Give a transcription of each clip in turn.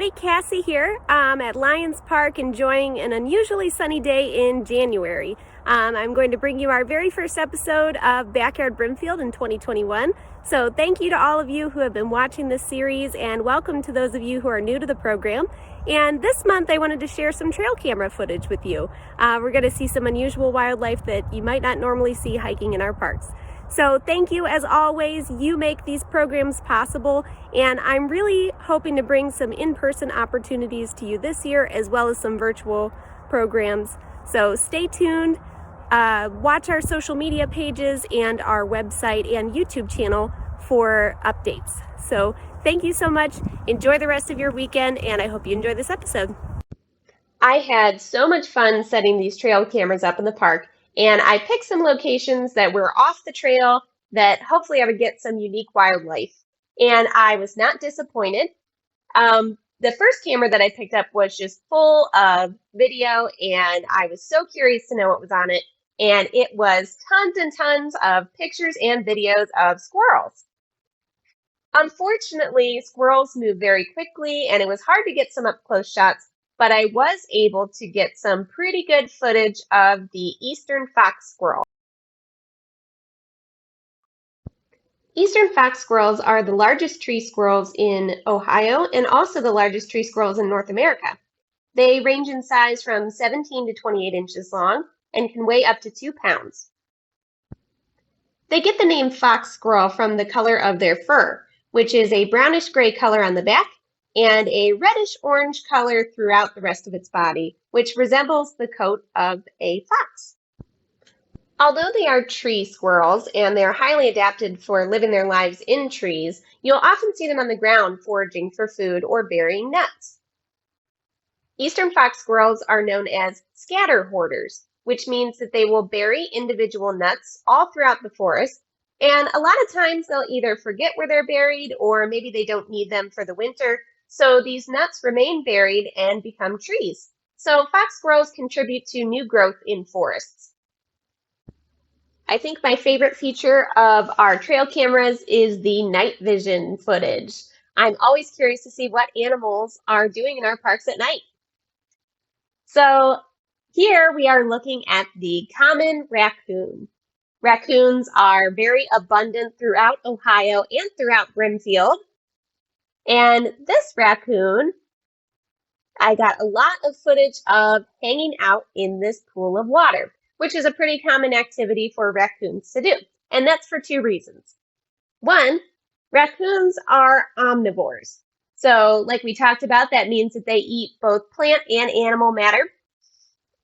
everybody, Cassie here at Lions Park, enjoying an unusually sunny day in January. I'm going to bring you our very first episode of Backyard Brimfield in 2021. So thank you to all of you who have been watching this series, and welcome to those of you who are new to the program. And this month I wanted to share some trail camera footage with you. We're going to see some unusual wildlife that you might not normally see hiking in our parks. So thank you as always. You make these programs possible, and I'm really hoping to bring some in-person opportunities to you this year as well as some virtual programs. So stay tuned, watch our social media pages and our website and YouTube channel for updates. So thank you so much. Enjoy the rest of your weekend, and I hope you enjoy this episode. I had so much fun setting these trail cameras up in the park. And I picked some locations that were off the trail that hopefully I would get some unique wildlife. And I was not disappointed. The first camera that I picked up was just full of video, and I was so curious to know what was on it. And it was tons and tons of pictures and videos of squirrels. Unfortunately, squirrels move very quickly, and it was hard to get some up-close shots. But I was able to get some pretty good footage of the eastern fox squirrel. Eastern fox squirrels are the largest tree squirrels in Ohio and also the largest tree squirrels in North America. They range in size from 17 to 28 inches long and can weigh up to 2 pounds. They get the name fox squirrel from the color of their fur, which is a brownish gray color on the back and a reddish-orange color throughout the rest of its body, which resembles the coat of a fox. Although they are tree squirrels and they are highly adapted for living their lives in trees, you'll often see them on the ground foraging for food or burying nuts. Eastern fox squirrels are known as scatter hoarders, which means that they will bury individual nuts all throughout the forest. And a lot of times they'll either forget where they're buried or maybe they don't need them for the winter. So these nuts remain buried and become trees. So fox squirrels contribute to new growth in forests. I think my favorite feature of our trail cameras is the night vision footage. I'm always curious to see what animals are doing in our parks at night. So here we are looking at the common raccoon. Raccoons are very abundant throughout Ohio and throughout Brimfield. And this raccoon, I got a lot of footage of hanging out in this pool of water, which is a pretty common activity for raccoons to do. And that's for two reasons. One, raccoons are omnivores. So like we talked about, that means that they eat both plant and animal matter.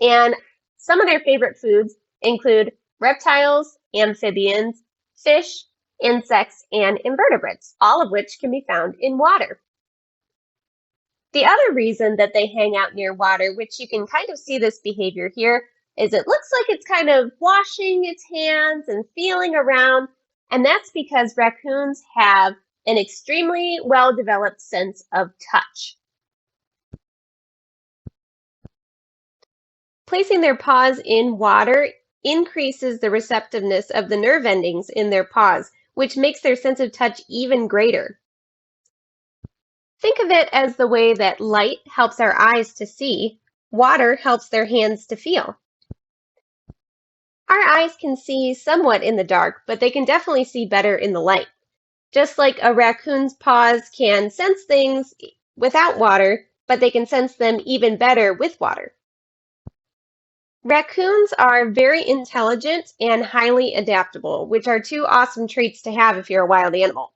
And some of their favorite foods include reptiles, amphibians, fish, insects, and invertebrates, all of which can be found in water. The other reason that they hang out near water, which you can kind of see this behavior here, is it looks like it's kind of washing its hands and feeling around, and that's because raccoons have an extremely well-developed sense of touch. Placing their paws in water increases the receptiveness of the nerve endings in their paws, which makes their sense of touch even greater. Think of it as the way that light helps our eyes to see, water helps their hands to feel. Our eyes can see somewhat in the dark, but they can definitely see better in the light. Just like a raccoon's paws can sense things without water, but they can sense them even better with water. Raccoons are very intelligent and highly adaptable, which are two awesome traits to have if you're a wild animal.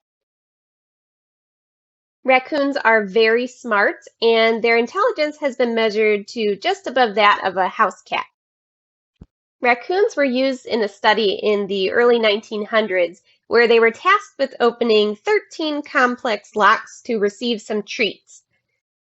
Raccoons are very smart, and their intelligence has been measured to just above that of a house cat. Raccoons were used in a study in the early 1900s where they were tasked with opening 13 complex locks to receive some treats.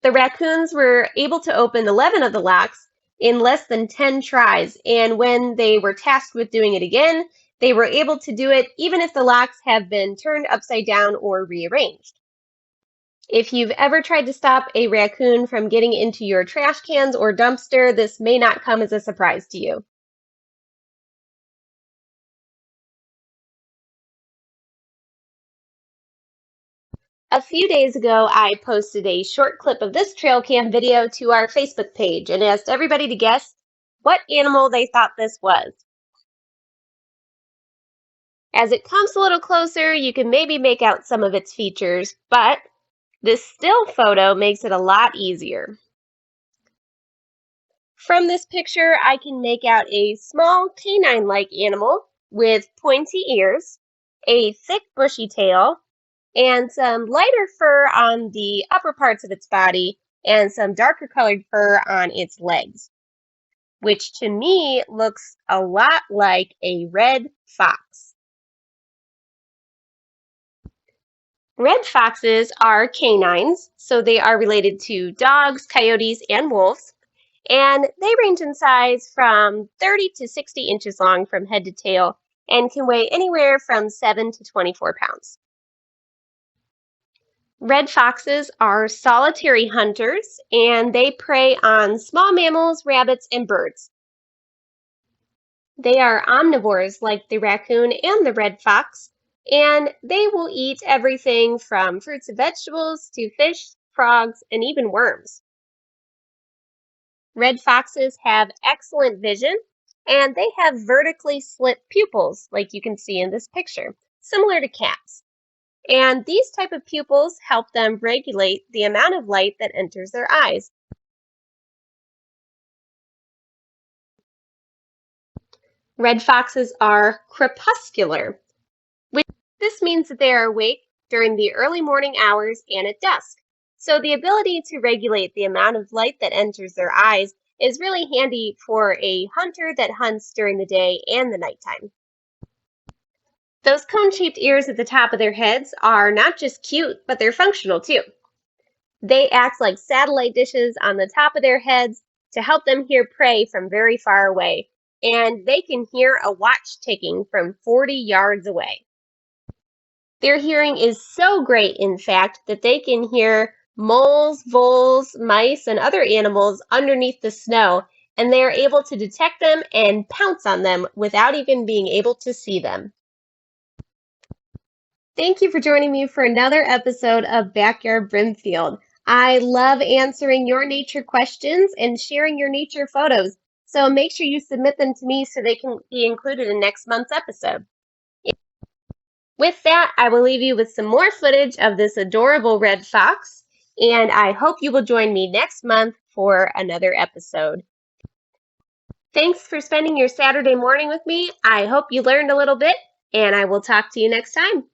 The raccoons were able to open 11 of the locks in less than 10 tries, and when they were tasked with doing it again, they were able to do it even if the locks have been turned upside down or rearranged. If you've ever tried to stop a raccoon from getting into your trash cans or dumpster, this may not come as a surprise to you. A few days ago, I posted a short clip of this trail cam video to our Facebook page and asked everybody to guess what animal they thought this was. As it comes a little closer, you can maybe make out some of its features, but this still photo makes it a lot easier. From this picture, I can make out a small canine-like animal with pointy ears, a thick bushy tail, and some lighter fur on the upper parts of its body and some darker colored fur on its legs, which to me looks a lot like a red fox. Red foxes are canines, so they are related to dogs, coyotes, and wolves, and they range in size from 30 to 60 inches long from head to tail and can weigh anywhere from 7 to 24 pounds. Red foxes are solitary hunters, and they prey on small mammals, rabbits, and birds. They are omnivores like the raccoon and the red fox, and they will eat everything from fruits and vegetables to fish, frogs, and even worms. Red foxes have excellent vision, and they have vertically slit pupils, like you can see in this picture, similar to cats. And these type of pupils help them regulate the amount of light that enters their eyes. Red foxes are crepuscular, which this means that they are awake during the early morning hours and at dusk. So the ability to regulate the amount of light that enters their eyes is really handy for a hunter that hunts during the day and the nighttime. Those cone-shaped ears at the top of their heads are not just cute, but they're functional too. They act like satellite dishes on the top of their heads to help them hear prey from very far away, and they can hear a watch ticking from 40 yards away. Their hearing is so great, in fact, that they can hear moles, voles, mice, and other animals underneath the snow, and they are able to detect them and pounce on them without even being able to see them. Thank you for joining me for another episode of Backyard Brimfield. I love answering your nature questions and sharing your nature photos, so make sure you submit them to me so they can be included in next month's episode. With that, I will leave you with some more footage of this adorable red fox, and I hope you will join me next month for another episode. Thanks for spending your Saturday morning with me. I hope you learned a little bit, and I will talk to you next time.